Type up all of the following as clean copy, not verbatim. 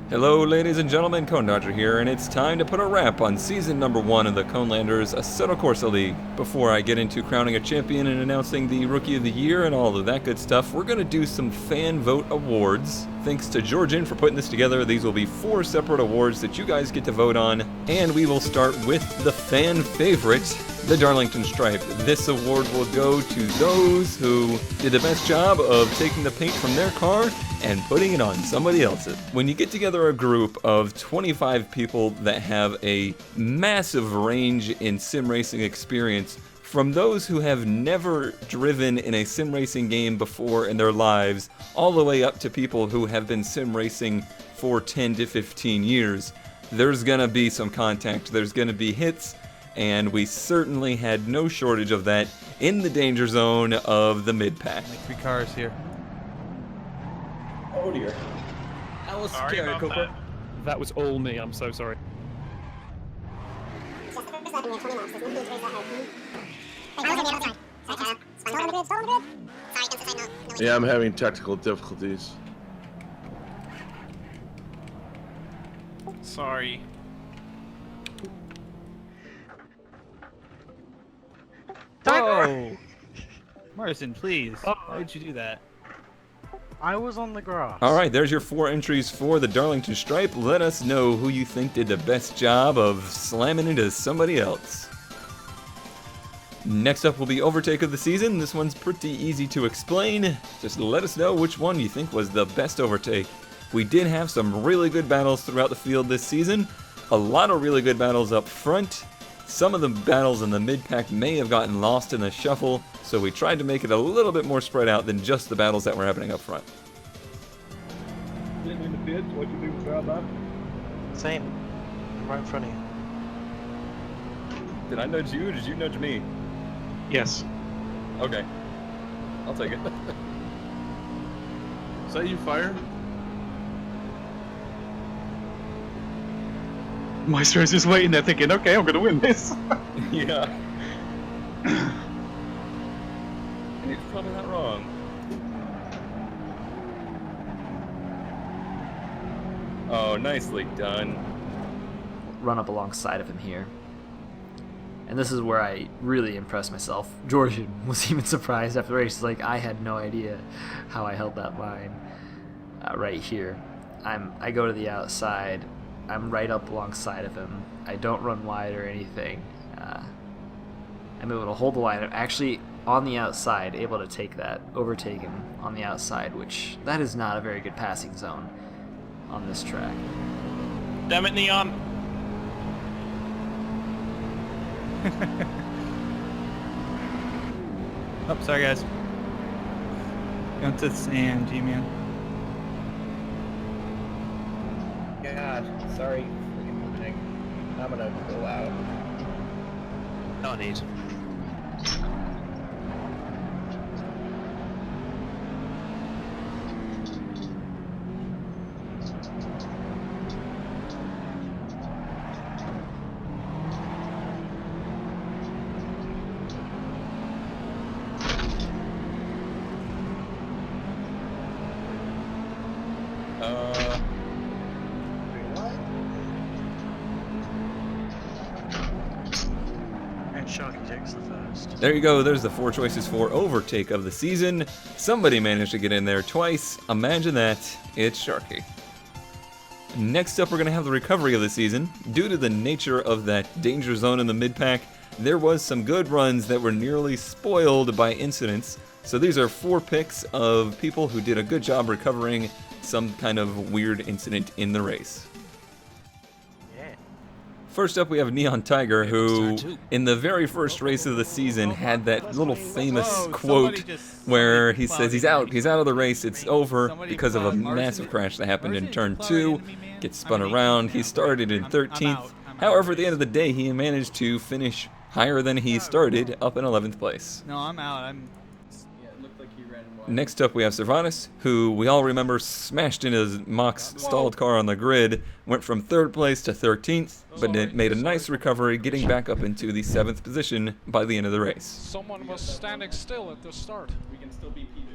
Hello ladies and gentlemen, Cone Dodger here, and it's time to put a wrap on season number 1 of the Conelanders Assetto Corsa League. Before I get into crowning a champion and announcing the Rookie of the Year and all of that good stuff, we're going to do some fan vote awards. Thanks to Georgian for putting this together. These will be 4 separate awards that you guys get to vote on, and we will start with the fan favorite, the Darlington Stripe. This award will go to those who did the best job of taking the paint from their car and putting it on somebody else's. When you get together a group of 25 people that have a massive range in sim racing experience, from those who have never driven in a sim racing game before in their lives, all the way up to people who have been sim racing for 10 to 15 years, there's gonna be some contact, there's gonna be hits, and we certainly had no shortage of that in the danger zone of the mid-pack. 3 cars here. Oh dear. Alice, Sorry about Cooper. That was all me, I'm so sorry. Yeah, I'm having technical difficulties. Sorry. Whoa! Morrison, please. Why did you do that? I was on the grass. Alright, there's your 4 entries for the Darlington Stripe. Let us know who you think did the best job of slamming into somebody else. Next up will be Overtake of the season. This one's pretty easy to explain. Just let us know which one you think was the best overtake. We did have some really good battles throughout the field this season. A lot of really good battles up front. Some of the battles in the mid-pack may have gotten lost in the shuffle, so we tried to make it a little bit more spread out than just the battles that were happening up front. In the pits, what you do with Wrapup? Same. I'm right in front of you. Did I nudge you or did you nudge me? Yes. Okay. I'll take it. Is that you, Fire? Maestro's just waiting there thinking, okay, I'm gonna win this. Yeah. And he's probably not wrong. Oh, nicely done. Run up alongside of him here. And this is where I really impressed myself. Georgian was even surprised after the race. He's like, I had no idea how I held that line right here. I go to the outside. I'm right up alongside of him. I don't run wide or anything. I'm able to hold the line. I'm actually on the outside, able to take that, overtake him on the outside, which that is not a very good passing zone on this track. Damn it, Neon! Oh, sorry guys. Going to the sand, G-Man. God, sorry. Freaking thing. I'm gonna go out. No need. And Sharky takes the first. There you go, there's the 4 choices for Overtake of the season. Somebody managed to get in there twice. Imagine that. It's Sharky. Next up, we're going to have the recovery of the season. Due to the nature of that danger zone in the mid-pack, there was some good runs that were nearly spoiled by incidents. So these are 4 picks of people who did a good job recovering some kind of weird incident in the race. First up, we have Neon Tiger, who, in the very first race of the season, had that little famous quote where he says he's out of the race, it's over, because of a massive crash that happened in turn 2, gets spun around, he started in 13th, however, at the end of the day, he managed to finish higher than he started, up in 11th place. No, I'm out. Next up, we have Cervantes, who we all remember smashed into his Mox stalled car on the grid, went from 3rd place to 13th, but it made a nice recovery, getting back up into the 7th position by the end of the race. Someone was standing still at the start. We can still be PG.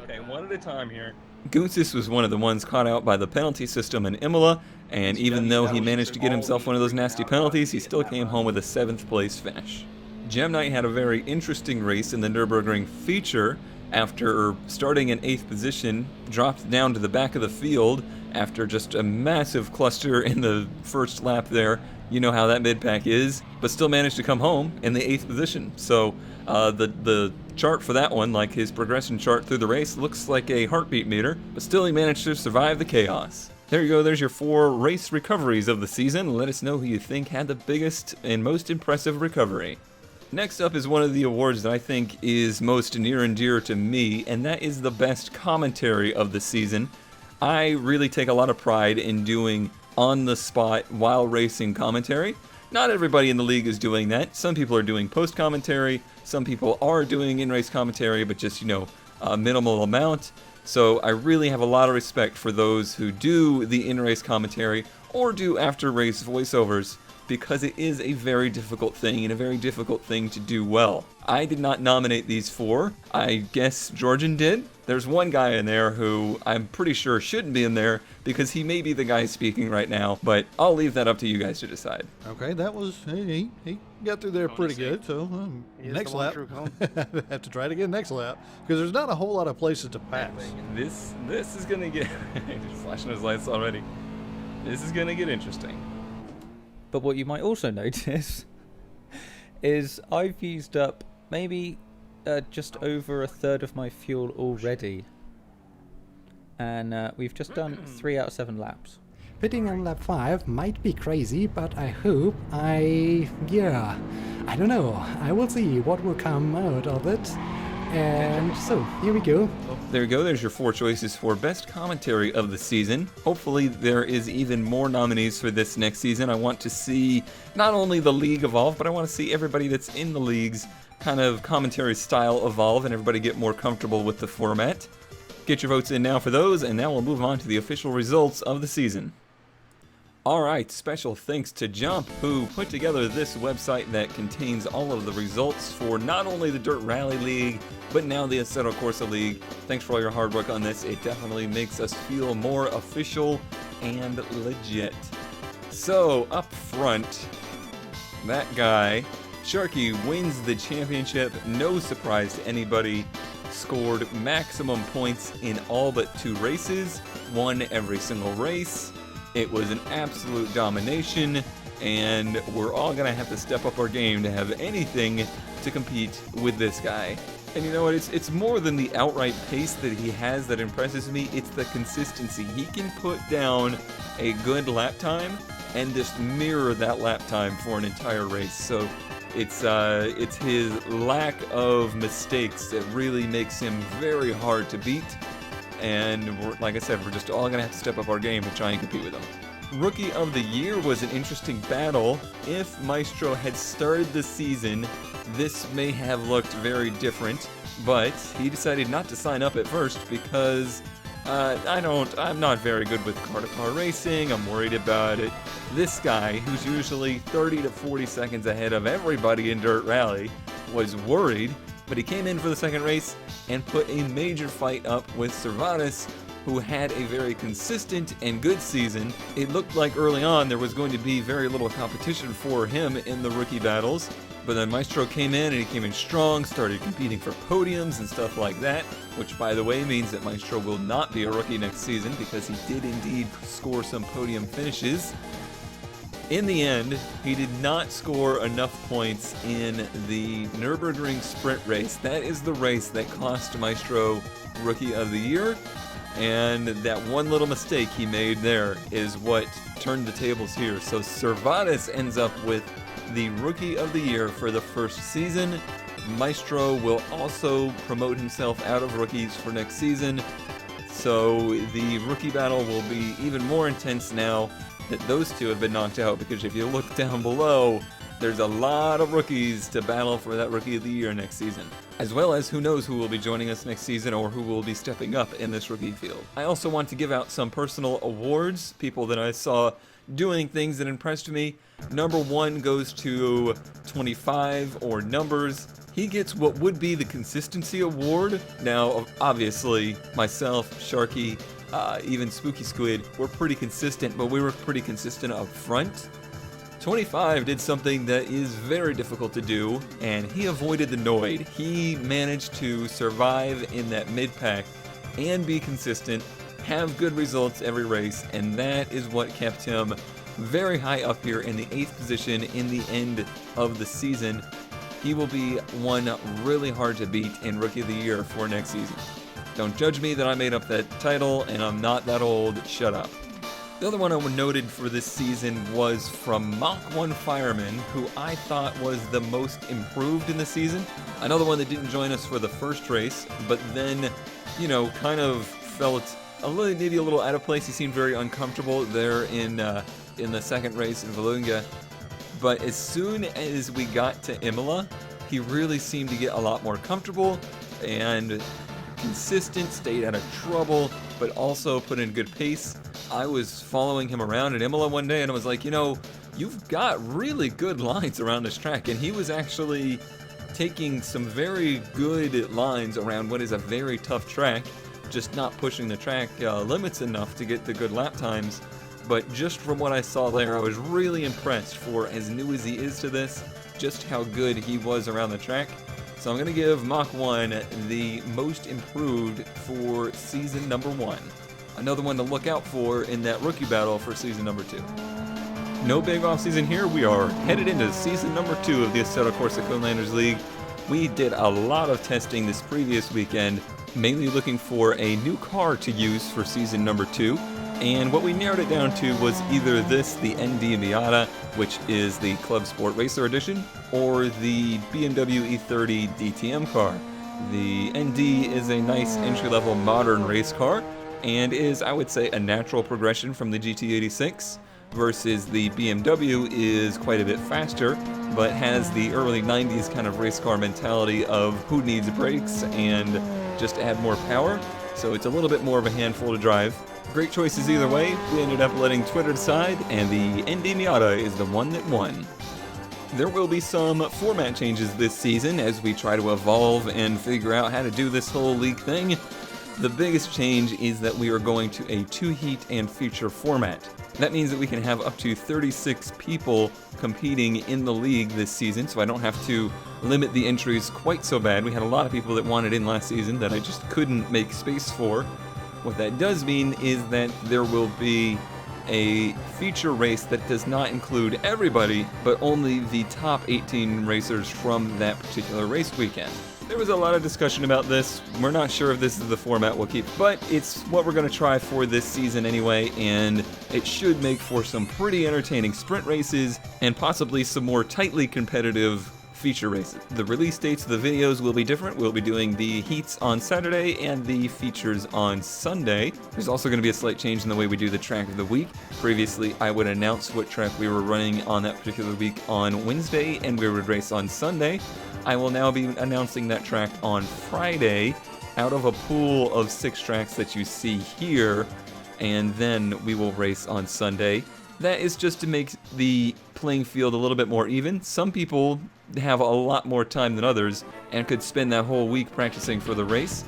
Okay, one at a time here. Goosis was one of the ones caught out by the penalty system in Imola, and even though he managed to get himself one of those nasty penalties, he still came home with a 7th place finish. Gem Knight had a very interesting race in the Nürburgring feature. After starting in 8th position, dropped down to the back of the field after just a massive cluster in the first lap there. You know how that mid-pack is, but still managed to come home in the 8th position. So the chart for that one, like his progression chart through the race, looks like a heartbeat meter, but still he managed to survive the chaos. There you go, there's your 4 race recoveries of the season. Let us know who you think had the biggest and most impressive recovery. Next up is one of the awards that I think is most near and dear to me, and that is the best commentary of the season. I really take a lot of pride in doing on-the-spot while racing commentary. Not everybody in the league is doing that. Some people are doing post-commentary, some people are doing in-race commentary, but just, a minimal amount. So I really have a lot of respect for those who do the in-race commentary or do after-race voiceovers, because it is a very difficult thing and a very difficult thing to do well. I did not nominate these 4. I guess Georgian did. There's one guy in there who I'm pretty sure shouldn't be in there because he may be the guy speaking right now, but I'll leave that up to you guys to decide. Okay, that was, he got through there pretty good, so next lap, have to try it again next lap, because there's not a whole lot of places to pass. This is gonna get, just flashing his lights already. This is gonna get interesting. But what you might also notice is I've used up maybe just over 1/3 of my fuel already. And we've just done 3 out of 7 laps. Pitting on lap 5 might be crazy, but I hope I don't know. I will see what will come out of it. And so, here we go. There you go, there's your 4 choices for best commentary of the season. Hopefully there is even more nominees for this next season. I want to see not only the league evolve, but I want to see everybody that's in the league's kind of commentary style evolve and everybody get more comfortable with the format. Get your votes in now for those, and now we'll move on to the official results of the season. Alright, special thanks to Jump, who put together this website that contains all of the results for not only the Dirt Rally League, but now the Assetto Corsa League. Thanks for all your hard work on this. It definitely makes us feel more official and legit. So, up front, that guy, Sharky, wins the championship. No surprise to anybody. Scored maximum points in all but 2 races. Won every single race. It was an absolute domination, and we're all going to have to step up our game to have anything to compete with this guy. And you know what, it's more than the outright pace that he has that impresses me, it's the consistency. He can put down a good lap time and just mirror that lap time for an entire race. So it's his lack of mistakes that really makes him very hard to beat. And like I said, we're just all going to have to step up our game to try and compete with him. Rookie of the Year was an interesting battle. If Maestro had started the season, this may have looked very different, but he decided not to sign up at first because I'm not very good with car-to-car racing. I'm worried about it. This guy, who's usually 30 to 40 seconds ahead of everybody in Dirt Rally, was worried, but he came in for the second race and put a major fight up with Servatis, who had a very consistent and good season. It looked like early on there was going to be very little competition for him in the rookie battles, but then Maestro came in and he came in strong, started competing for podiums and stuff like that, which by the way means that Maestro will not be a rookie next season because he did indeed score some podium finishes. In the end, he did not score enough points in the Nürburgring Sprint race. That is the race that cost Maestro Rookie of the Year, and that one little mistake he made there is what turned the tables here. So Servatis ends up with the Rookie of the Year for the first season. Maestro will also promote himself out of rookies for next season, so the rookie battle will be even more intense now that those two have been knocked out, because if you look down below, there's a lot of rookies to battle for that Rookie of the Year next season. As well as who knows who will be joining us next season or who will be stepping up in this rookie field. I also want to give out some personal awards, people that I saw doing things that impressed me. Number 1 goes to 25, or Numbers. he gets what would be the consistency award. Now, obviously, myself, Sharky, even Spooky Squid, we're pretty consistent, but we were pretty consistent up front. 25 did something that is very difficult to do, and he avoided the Noid. He managed to survive in that mid-pack and be consistent, have good results every race, and that is what kept him very high up here in the 8th position in the end of the season. He will be one really hard to beat in Rookie of the Year for next season. Don't judge me that I made up that title, and I'm not that old. Shut up. The other one I noted for this season was from Mach 1 Fireman, who I thought was the most improved in the season. Another one that didn't join us for the first race, but then, kind of felt maybe a little out of place. He seemed very uncomfortable there in the second race in Valunga. But as soon as we got to Imola, he really seemed to get a lot more comfortable and consistent, stayed out of trouble, but also put in good pace. I was following him around at Imola one day and I was like, you've got really good lines around this track. And he was actually taking some very good lines around what is a very tough track, just not pushing the track limits enough to get the good lap times. But just from what I saw there, I was really impressed for as new as he is to this, just how good he was around the track. So I'm going to give Mach 1 the most improved for season number 1. Another one to look out for in that rookie battle for season number 2. No big off season here. We are headed into season number 2 of the Assetto Corsa Conelanders League. We did a lot of testing this previous weekend, mainly looking for a new car to use for season number 2. And what we narrowed it down to was either this, the ND Miata, which is the Club Sport Racer Edition, or the BMW E30 DTM car. The ND is a nice entry-level modern race car, and is, I would say, a natural progression from the GT86, versus the BMW is quite a bit faster, but has the early 90s kind of race car mentality of who needs brakes and just add more power, so it's a little bit more of a handful to drive. Great choices either way. We ended up letting Twitter decide, and the ND Miata is the one that won. There will be some format changes this season as we try to evolve and figure out how to do this whole league thing. The biggest change is that we are going to a 2-heat and feature format. That means that we can have up to 36 people competing in the league this season, so I don't have to limit the entries quite so bad. We had a lot of people that wanted in last season that I just couldn't make space for. What that does mean is that there will be a feature race that does not include everybody, but only the top 18 racers from that particular race weekend. There was a lot of discussion about this. We're not sure if this is the format we'll keep, but it's what we're going to try for this season anyway, and it should make for some pretty entertaining sprint races and possibly some more tightly competitive feature races. The release dates of the videos will be different. We'll be doing the heats on Saturday and the features on Sunday. There's also going to be a slight change in the way we do the track of the week. Previously, I would announce what track we were running on that particular week on Wednesday, and we would race on Sunday. I will now be announcing that track on Friday out of a pool of 6 tracks that you see here, and then we will race on Sunday. That is just to make the playing field a little bit more even. Some people have a lot more time than others and could spend that whole week practicing for the race.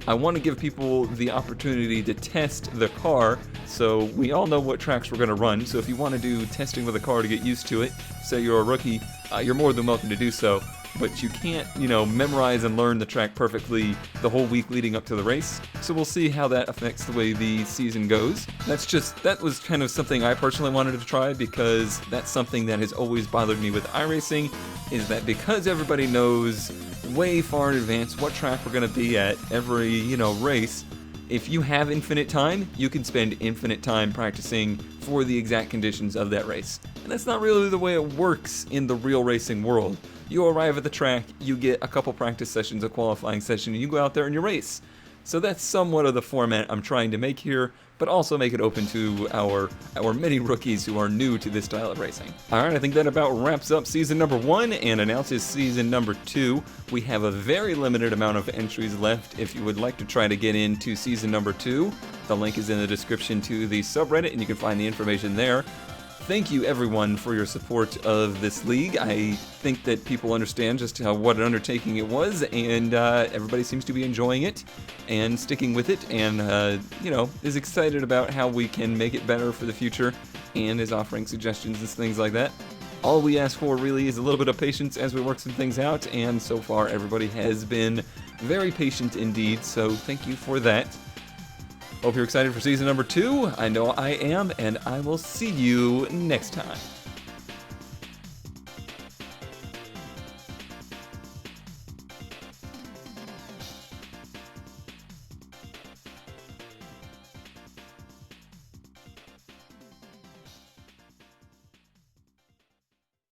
I want to give people the opportunity to test the car, so we all know what tracks we're going to run. So if you want to do testing with a car to get used to it, say you're a rookie, you're more than welcome to do so. But you can't, memorize and learn the track perfectly the whole week leading up to the race. So we'll see how that affects the way the season goes. That was kind of something I personally wanted to try, because that's something that has always bothered me with iRacing, is that because everybody knows way far in advance what track we're going to be at every, race, if you have infinite time, you can spend infinite time practicing for the exact conditions of that race. And that's not really the way it works in the real racing world. You arrive at the track, you get a couple practice sessions, a qualifying session, and you go out there and you race. So that's somewhat of the format I'm trying to make here, but also make it open to our many rookies who are new to this style of racing. Alright, I think that about wraps up season number 1 and announces season number 2. We have a very limited amount of entries left if you would like to try to get into season number 2. The link is in the description to the subreddit, and you can find the information there. thank you everyone for your support of this league. I think that people understand just what an undertaking it was, and everybody seems to be enjoying it and sticking with it, and is excited about how we can make it better for the future, and is offering suggestions and things like that. All we ask for really is a little bit of patience as we work some things out, and so far everybody has been very patient indeed, so thank you for that. Hope you're excited for season number 2. I know I am, and I will see you next time.